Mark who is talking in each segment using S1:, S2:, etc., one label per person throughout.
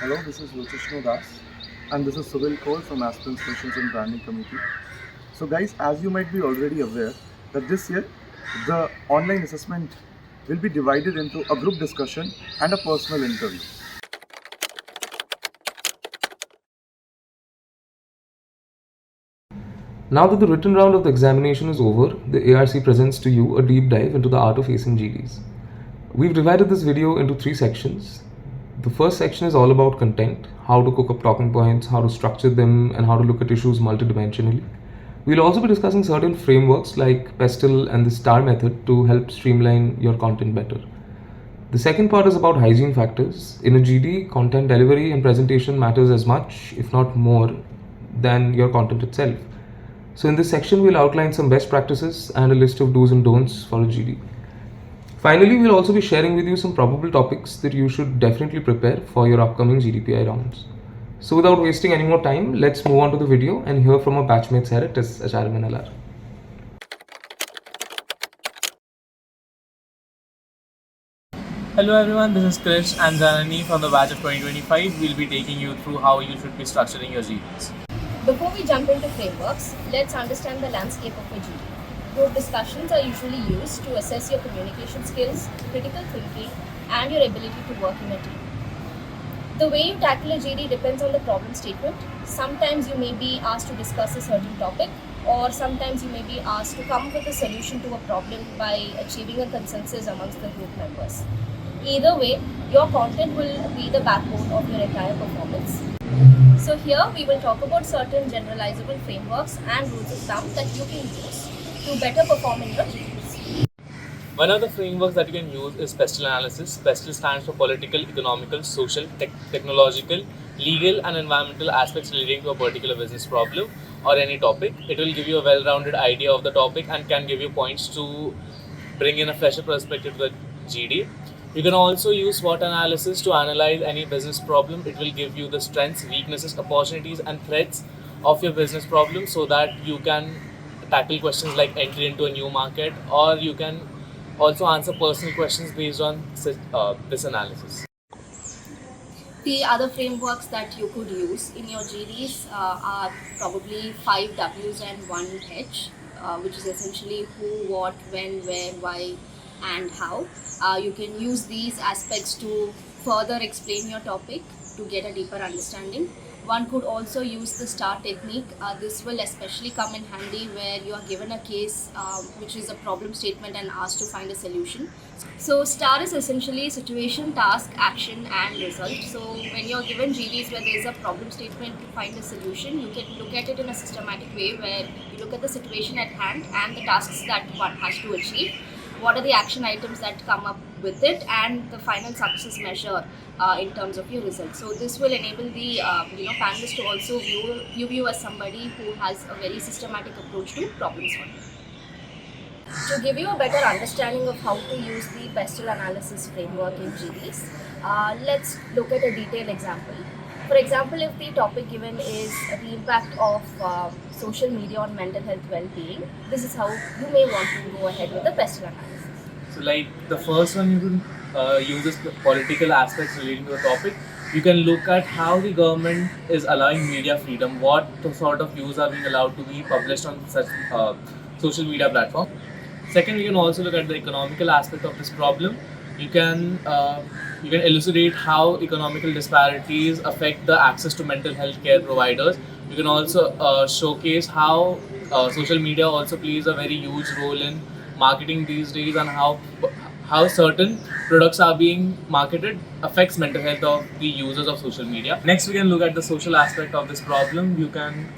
S1: Hello, this is Luchishnu Das, and this is Suvil Kaur from Aspirants Relations Branding Committee. So, guys, as you might be already aware, that this year the online assessment will be divided into a group discussion and a personal interview.
S2: Now that the written round of the examination is over, the ARC presents to you a deep dive into the art of acing GDs. We've divided this video into 3 sections. The first section is all about content, how to cook up talking points, how to structure them, and how to look at issues multidimensionally. We'll also be discussing certain frameworks like PESTLE and the STAR method to help streamline your content better. The second part is about hygiene factors. In a GD, content delivery and presentation matters as much, if not more, than your content itself. So in this section, we'll outline some best practices and a list of do's and don'ts for a GD. Finally, we'll also be sharing with you some probable topics that you should definitely prepare for your upcoming GDPI rounds. So without wasting any more time, let's move on to the video and hear from our batchmates here at TISS HRM&LR.
S3: Hello everyone, this is Khrish and Janani from the batch of 2025. We'll be taking you through how you should be structuring your GDs.
S4: Before we jump into frameworks, let's understand the landscape of a GD. Group discussions are usually used to assess your communication skills, critical thinking, and your ability to work in a team. The way you tackle a GD depends on the problem statement. Sometimes you may be asked to discuss a certain topic, or sometimes you may be asked to come up with a solution to a problem by achieving a consensus amongst the group members. Either way, your content will be the backbone of your entire performance. So here we will talk about certain generalizable frameworks and rules of thumb that you can use to better perform in your GDs.
S3: One of the frameworks that you can use is PESTLE analysis. PESTLE stands for political, economical, social, technological, legal, and environmental aspects relating to a particular business problem or any topic. It will give you a well-rounded idea of the topic and can give you points to bring in a fresher perspective to the GD. You can also use SWOT analysis to analyze any business problem. It will give you the strengths, weaknesses, opportunities, and threats of your business problem so that you can tackle questions like entry into a new market, or you can also answer personal questions based on this analysis.
S4: The other frameworks that you could use in your GDs are probably 5 W's and 1 H, which is essentially who, what, when, where, why, and how. You can use these aspects to further explain your topic to get a deeper understanding. One could also use the STAR technique. This will especially come in handy where you are given a case which is a problem statement and asked to find a solution. So STAR is essentially situation, task, action, and result. So when you're given GDs where there's a problem statement to find a solution, you can look at it in a systematic way where you look at the situation at hand and the tasks that one has to achieve. What are the action items that come up with it, and the final success measure in terms of your results. So this will enable the panelists to also view you as somebody who has a very systematic approach to problem solving. To give you a better understanding of how to use the PESTLE analysis framework in GDs, let's look at a detailed example. For example, if the topic given is the impact of social media on mental health well-being, this is how you may want to go ahead with the PESTLE analysis.
S3: So, like the first one, you can use the political aspects relating to the topic. You can look at how the government is allowing media freedom, what sort of views are being allowed to be published on such social media platforms. Second, you can also look at the economical aspect of this problem. You can elucidate how economical disparities affect the access to mental health care providers. You can also showcase how social media also plays a very huge role in marketing these days, and how certain products are being marketed affects mental health of the users of social media. Next, we can look at the social aspect of this problem. You can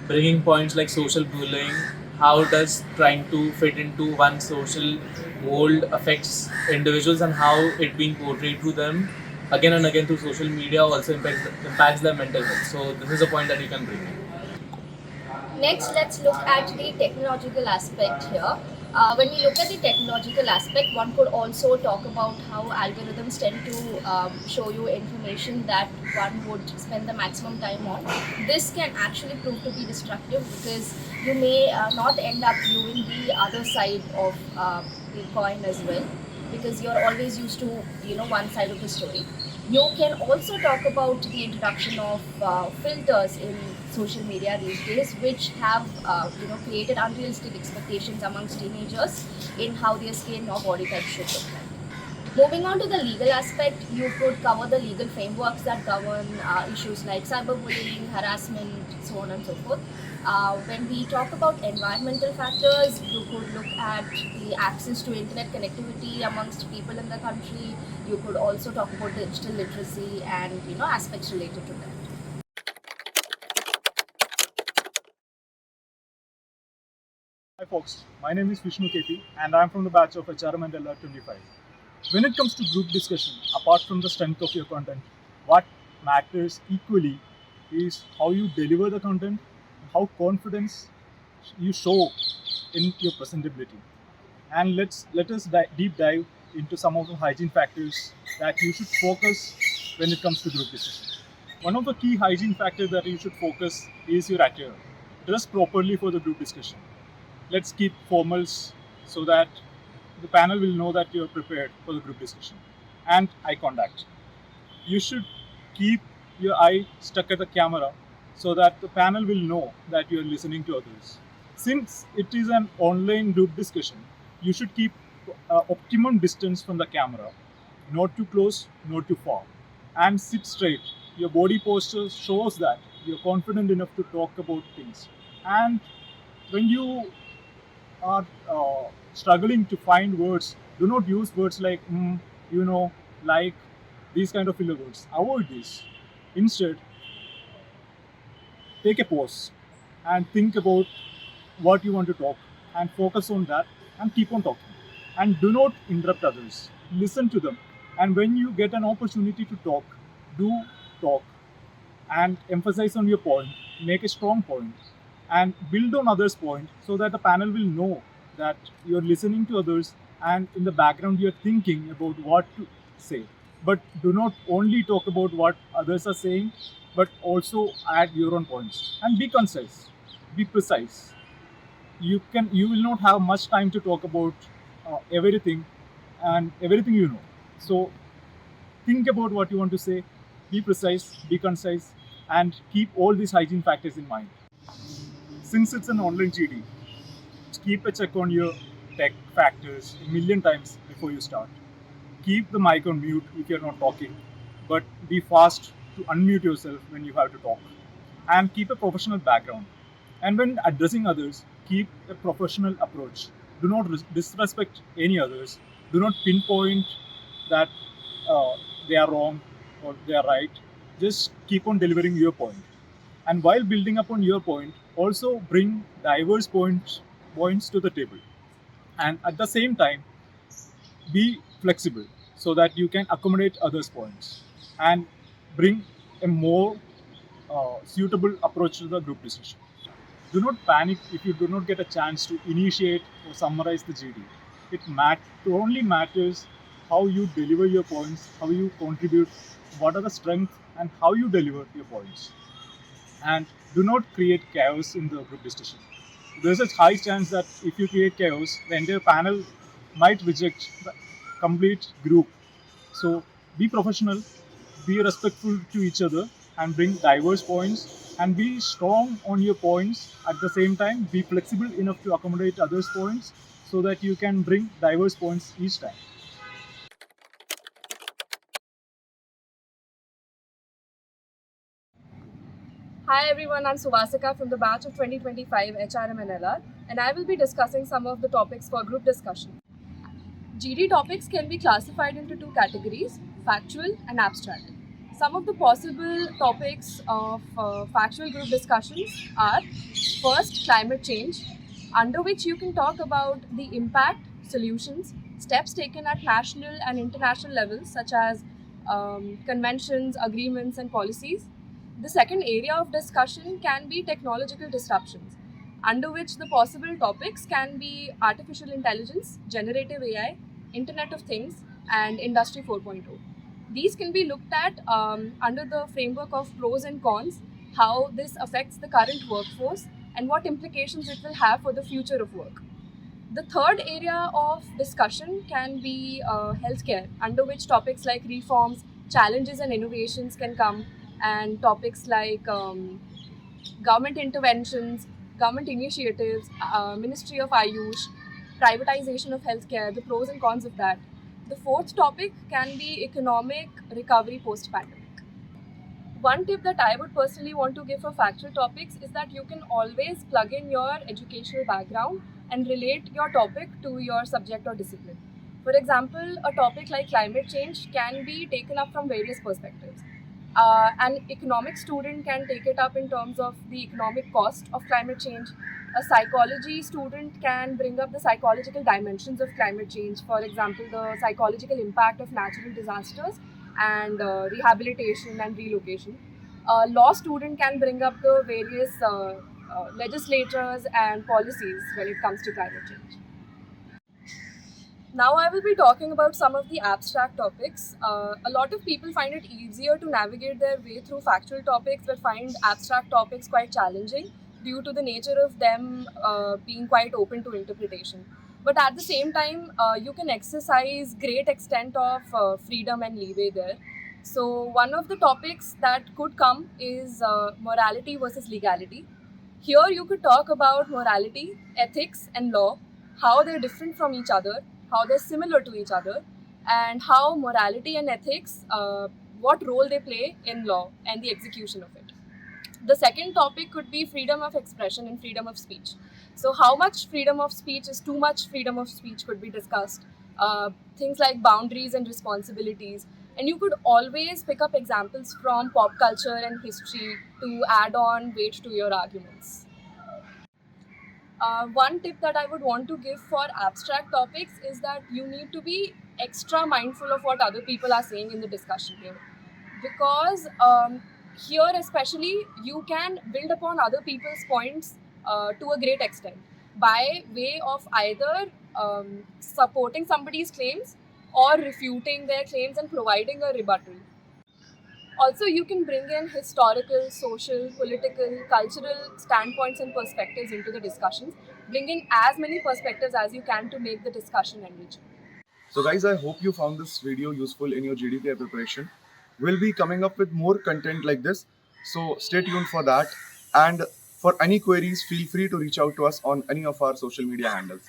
S3: bring in points like social bullying. How does trying to fit into one social mold affects individuals, and how it being portrayed to them again and again through social media also impacts their mental health. So this is a point that you can bring in.
S4: Next, let's look at the technological aspect here. When we look at the technological aspect, one could also talk about how algorithms tend to show you information that one would spend the maximum time on. This can actually prove to be destructive because you may not end up viewing the other side of the coin as well, because you're always used to one side of the story. You can also talk about the introduction of filters in social media these days, which have created unrealistic expectations amongst teenagers in how their skin or body type should look like. Moving on to the legal aspect, you could cover the legal frameworks that govern issues like cyberbullying, harassment, so on and so forth. When we talk about environmental factors, you could look at the access to internet connectivity amongst people in the country. You could also talk about digital literacy and aspects related to that.
S5: Hi folks, my name is Vishnu KP and I am from the batch of HRM&LR 25. When it comes to group discussion, apart from the strength of your content, what matters equally is how you deliver the content, how confidence you show in your presentability. And let us deep dive into some of the hygiene factors that you should focus when it comes to group discussion. One of the key hygiene factors that you should focus is your attire. Dress properly for the group discussion. Let's keep formals so that the panel will know that you're prepared for the group discussion. And eye contact. You should keep your eye stuck at the camera so that the panel will know that you're listening to others. Since it is an online group discussion, you should keep optimum distance from the camera, not too close, not too far, and sit straight. Your body posture shows that you're confident enough to talk about things. And when you are struggling to find words, do not use words like like, these kind of filler words. Avoid this. Instead, take a pause and think about what you want to talk and focus on that and keep on talking. And do not interrupt others. Listen to them. And when you get an opportunity to talk, do talk and emphasize on your point, make a strong point, and build on others' point so that the panel will know that you're listening to others and in the background you're thinking about what to say. But do not only talk about what others are saying, but also add your own points and be concise, be precise. You will not have much time to talk about everything and everything you know. So think about what you want to say, be precise, be concise, and keep all these hygiene factors in mind. Since it's an online GD, keep a check on your tech factors a million times before you start. Keep the mic on mute if you're not talking, but be fast to unmute yourself when you have to talk. And keep a professional background. And when addressing others, keep a professional approach. Do not disrespect any others. Do not pinpoint that they are wrong or they are right. Just keep on delivering your point. And while building upon your point, also bring diverse points to the table. And at the same time, be flexible so that you can accommodate others' points and bring a more suitable approach to the group discussion. Do not panic if you do not get a chance to initiate or summarize the GD. It only matters how you deliver your points, how you contribute, what are the strengths, and how you deliver your points. And do not create chaos in the group discussion. There's a high chance that if you create chaos, the entire panel might reject the complete group. So be professional, be respectful to each other, and bring diverse points and be strong on your points. At the same time, be flexible enough to accommodate others' points so that you can bring diverse points each time.
S6: Hi everyone, I'm Suvasika from the batch of 2025 HRM&LR, and I will be discussing some of the topics for group discussion. GD topics can be classified into two categories, factual and abstract. Some of the possible topics of factual group discussions are first, climate change, under which you can talk about the impact, solutions, steps taken at national and international levels, such as conventions, agreements, and policies. The second area of discussion can be technological disruptions, under which the possible topics can be artificial intelligence, generative AI, Internet of Things, and Industry 4.0. These can be looked at under the framework of pros and cons, how this affects the current workforce, and what implications it will have for the future of work. The third area of discussion can be healthcare, under which topics like reforms, challenges and innovations can come, and topics like government interventions, government initiatives, Ministry of Ayush, privatization of healthcare, the pros and cons of that. The fourth topic can be economic recovery post pandemic. One tip that I would personally want to give for factual topics is that you can always plug in your educational background and relate your topic to your subject or discipline. For example, a topic like climate change can be taken up from various perspectives. An economic student can take it up in terms of the economic cost of climate change. A psychology student can bring up the psychological dimensions of climate change, for example, the psychological impact of natural disasters and rehabilitation and relocation. A law student can bring up the various legislatures and policies when it comes to climate change. Now I will be talking about some of the abstract topics. A lot of people find it easier to navigate their way through factual topics but find abstract topics quite challenging due to the nature of them being quite open to interpretation. But at the same time, you can exercise great extent of freedom and leeway there. So one of the topics that could come is morality versus legality. Here you could talk about morality, ethics, and law, how they're different from each other, how they're similar to each other, and how morality and ethics, what role they play in law and the execution of it. The second topic could be freedom of expression and freedom of speech. So, how much freedom of speech is too much freedom of speech could be discussed. Things like boundaries and responsibilities. And you could always pick up examples from pop culture and history to add on weight to your arguments. One tip that I would want to give for abstract topics is that you need to be extra mindful of what other people are saying in the discussion here. Because here, especially, you can build upon other people's points to a great extent by way of either supporting somebody's claims or refuting their claims and providing a rebuttal. Also, you can bring in historical, social, political, cultural standpoints and perspectives into the discussions. Bring in as many perspectives as you can to make the discussion enriching.
S1: So guys, I hope you found this video useful in your GDPR preparation. We'll be coming up with more content like this, so stay tuned for that. And for any queries, feel free to reach out to us on any of our social media handles.